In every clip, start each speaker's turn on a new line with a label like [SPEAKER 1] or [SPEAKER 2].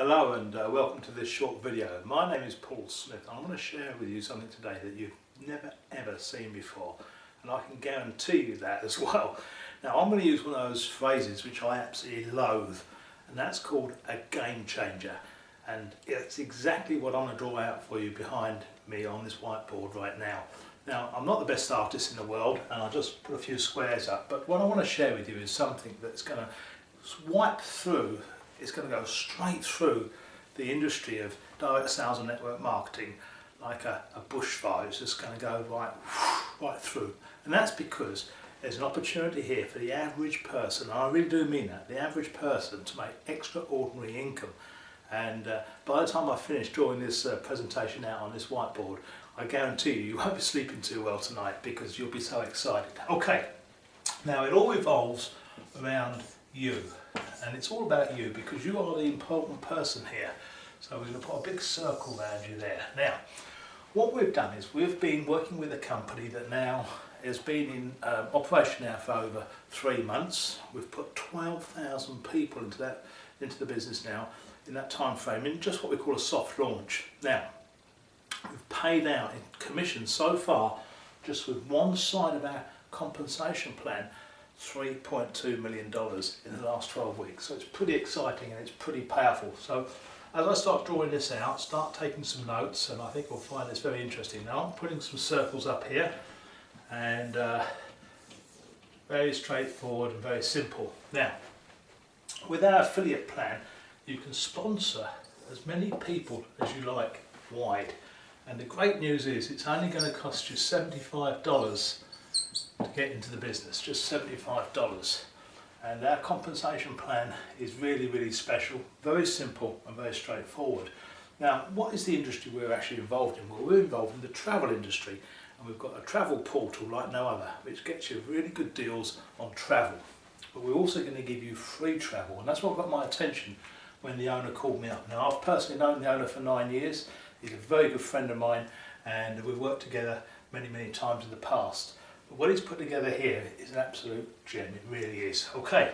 [SPEAKER 1] Hello and welcome to this short video. My name is Paul Smith and I'm going to share with you something today that you've never ever seen before, and I can guarantee you that as well. Now I'm going to use one of those phrases which I absolutely loathe, and that's called a game changer, and it's exactly what I'm going to draw out for you behind me on this whiteboard right now. Now I'm not the best artist in the world and I'll just put a few squares up, but what I want to share with you is something that's going to swipe through. It's going to go straight through the industry of direct sales and network marketing like a bushfire. It's just going to go right through. And that's because there's an opportunity here for the average person, and I really do mean that, the average person to make extraordinary income. And by the time I finish drawing this presentation out on this whiteboard, I guarantee you won't be sleeping too well tonight because you'll be so excited. Okay, now it all revolves around you. And it's all about you because you are the important person here. So we're going to put a big circle around you there. Now, what we've done is we've been working with a company that now has been in operation now for over 3 months. We've put 12,000 people into the business now in that time frame, in just what we call a soft launch. Now, we've paid out in commission so far, just with one side of our compensation plan, $3.2 million in the last 12 weeks. So it's pretty exciting and it's pretty powerful. So as I start drawing this out, start taking some notes, and I think we'll find this very interesting. Now I'm putting some circles up here, and very straightforward and very simple. Now, with our affiliate plan, you can sponsor as many people as you like wide. And the great news is it's only going to cost you $75 to get into the business, just $75. And our compensation plan is really special, very simple and very straightforward. Now, what is the industry we're actually involved in? Well, we're involved in the travel industry, and we've got a travel portal like no other, which gets you really good deals on travel. But we're also going to give you free travel, and that's what got my attention when the owner called me up. Now, I've personally known the owner for 9 years. He's a very good friend of mine, and we've worked together many times in the past. But what he's put together here is an absolute gem, it really is. Okay,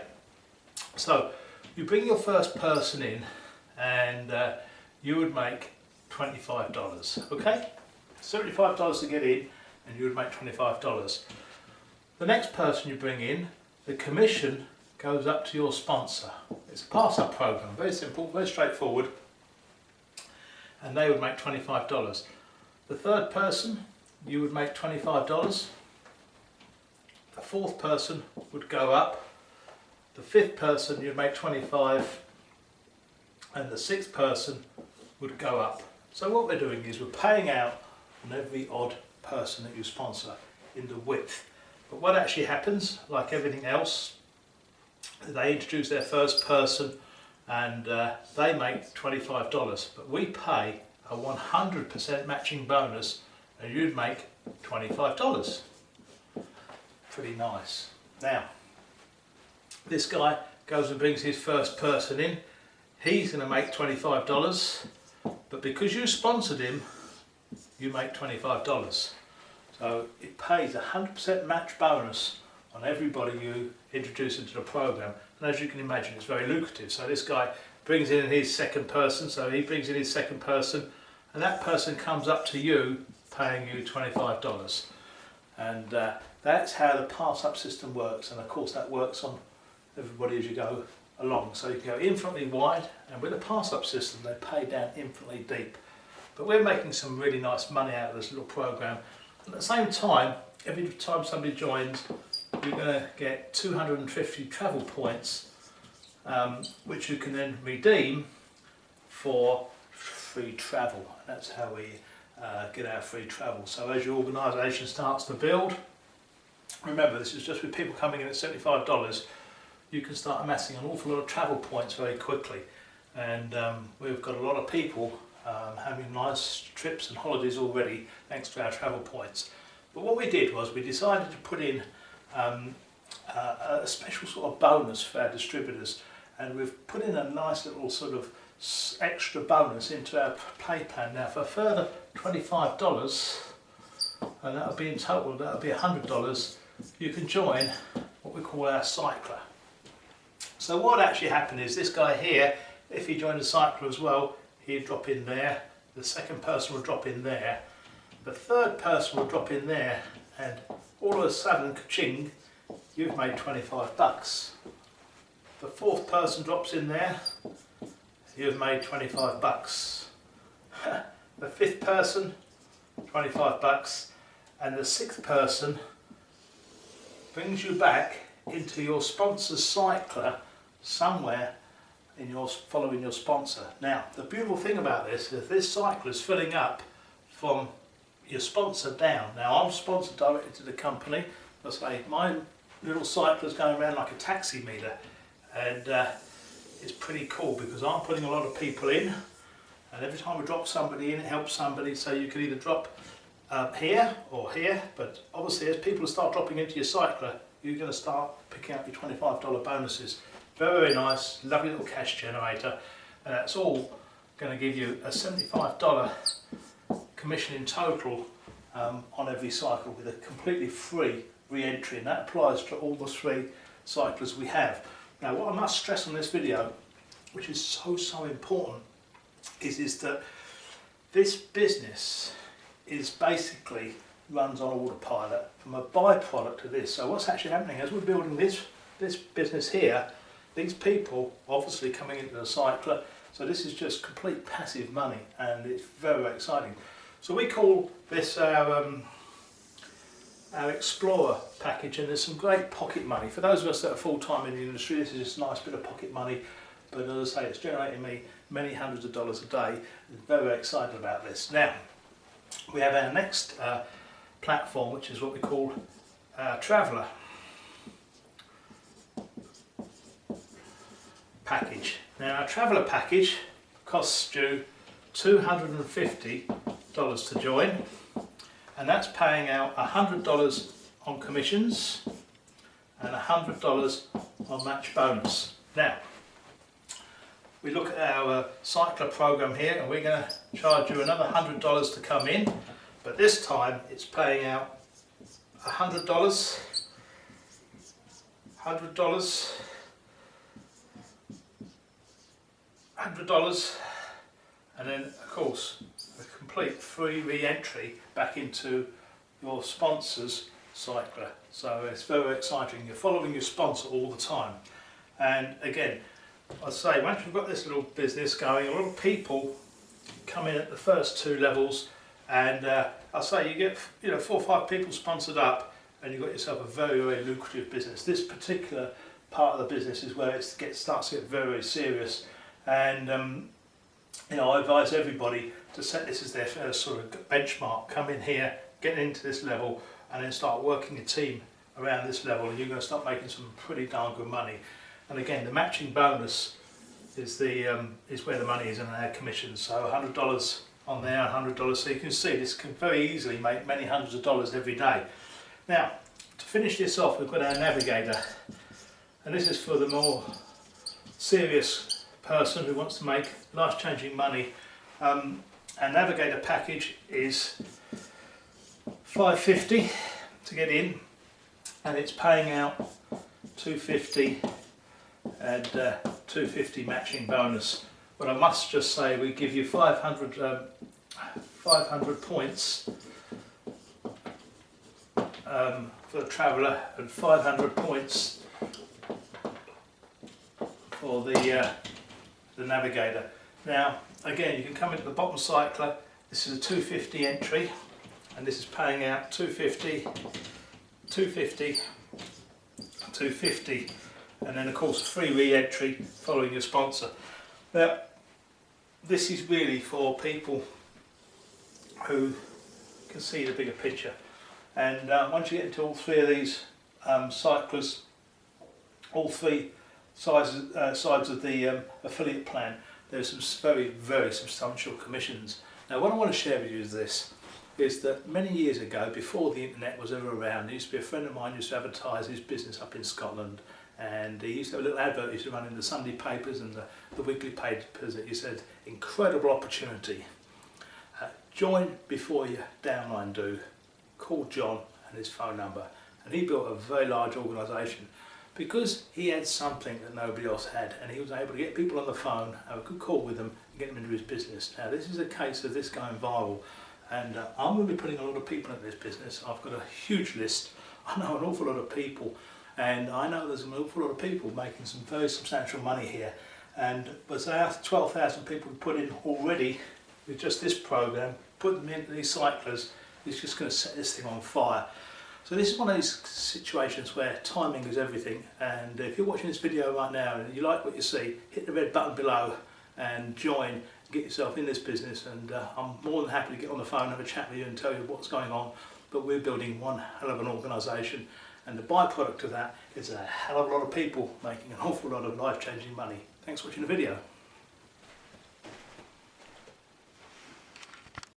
[SPEAKER 1] so you bring your first person in and you would make $25, okay? $75 to get in and you would make $25. The next person you bring in, the commission goes up to your sponsor. It's a pass-up program, very simple, very straightforward, and they would make $25. The third person, you would make $25. The fourth person would go up, the fifth person you'd make 25, and the sixth person would go up. So what we're doing is we're paying out on every odd person that you sponsor in the width. But what actually happens, like everything else, they introduce their first person and they make $25, but we pay a 100% matching bonus and you'd make $25. Pretty nice. Now, this guy goes and brings his first person in. He's going to make $25, but because you sponsored him, you make $25. So it pays a 100% match bonus on everybody you introduce into the program. And as you can imagine, it's very lucrative. So this guy brings in his second person, so he brings in his second person, and that person comes up to you paying you $25. And that's how the pass-up system works, and of course that works on everybody as you go along. So you can go infinitely wide, and with a pass-up system they pay down infinitely deep. But we're making some really nice money out of this little program. At the same time, every time somebody joins, you're going to get 250 travel points, which you can then redeem for free travel. And that's how we get our free travel. So as your organisation starts to build, remember this is just with people coming in at $75, you can start amassing an awful lot of travel points very quickly. And we've got a lot of people having nice trips and holidays already thanks to our travel points. But what we did was we decided to put in a special sort of bonus for our distributors, and we've put in a nice little sort of extra bonus into our pay plan now for a further $25, and that'll be in total, that'll be $100. You can join what we call our cycler. So what actually happened is this guy here, if he joined the cycler as well, he'd drop in there, the second person would drop in there, the third person would drop in there, and all of a sudden, ka-ching, you've made 25 bucks. The fourth person drops in there, you've made 25 bucks. The fifth person, 25 bucks, and the sixth person brings you back into your sponsor's cycler somewhere in your following your sponsor. Now, the beautiful thing about this is this cycler is filling up from your sponsor down. Now, I'm sponsored directly to the company. I say my little cycler is going around like a taxi meter, and it's pretty cool because I'm putting a lot of people in, and every time we drop somebody in, it helps somebody. So you can either drop here or here, but obviously as people start dropping into your cycler, you're going to start picking up your $25 bonuses. Very, very nice, lovely little cash generator, and that's all going to give you a $75 commission in total on every cycle with a completely free re-entry, and that applies to all the 3 cyclers we have. Now, what I must stress on this video, which is so important, is that this business is basically runs on autopilot from a byproduct of this. So what's actually happening as we're building this business here, these people obviously coming into the cycler, so this is just complete passive money, and it's very, very exciting. So we call this our Explorer package, and there's some great pocket money. For those of us that are full-time in the industry, this is just a nice bit of pocket money, but as I say, it's generating me many hundreds of dollars a day. I'm very, very excited about this. Now, we have our next platform, which is what we call our Traveller package. Now, our Traveller package costs you $250 to join, and that's paying out $100 on commissions and $100 on match bonus. Now, we look at our cycler program here, and we're going to charge you another $100 to come in, but this time it's paying out $100, $100, and then of course a complete free re-entry back into your sponsor's cycler. So it's very exciting. You're following your sponsor all the time. And again, I say, once you've got this little business going, a lot of people come in at the first 2 levels, and I say you get 4 or 5 people sponsored up, and you've got yourself a very, very lucrative business. This particular part of the business is where it starts to get very, very serious, and I advise everybody to set this as their first sort of benchmark. Come in here, get into this level, and then start working a team around this level, and you're going to start making some pretty darn good money. And again, the matching bonus is where the money is in our commissions. So $100 on there, $100. So you can see this can very easily make many hundreds of dollars every day. Now, to finish this off, we've got our navigator, and this is for the more serious person who wants to make life-changing money. Our navigator package is $550 to get in, and it's paying out $250 and $250 matching bonus. But I must just say, we give you 500 points for the Traveller and 500 points for the Navigator. Now, again, you can come into the bottom cycler. This is a $250 entry, and this is paying out $250, $250, $250, and then of course a free re-entry following your sponsor. Now, this is really for people who can see the bigger picture, and once you get into all 3 of these cyclers, all 3 sides of the affiliate plan, there's some very, very substantial commissions. Now, what I want to share with you is that many years ago, before the internet was ever around, there used to be a friend of mine who used to advertise his business up in Scotland, and he used to have a little advert he used to run in the Sunday papers and the weekly papers that he said, incredible opportunity. Join before your downline do. Call John and his phone number. And he built a very large organisation. because he had something that nobody else had, and he was able to get people on the phone, have a good call with them, and get them into his business. Now this is a case of this going viral, and I'm going to be putting a lot of people into this business. I've got a huge list. I know an awful lot of people, and I know there's an awful lot of people making some very substantial money here. And but say after 12,000 people we put in already with just this program, put them into these cyclers, it's just going to set this thing on fire. So this is one of these situations where timing is everything, and if you're watching this video right now and you like what you see, hit the red button below and join, get yourself in this business, and I'm more than happy to get on the phone, have a chat with you and tell you what's going on. But we're building one hell of an organisation, and the byproduct of that is a hell of a lot of people making an awful lot of life-changing money. Thanks for watching the video.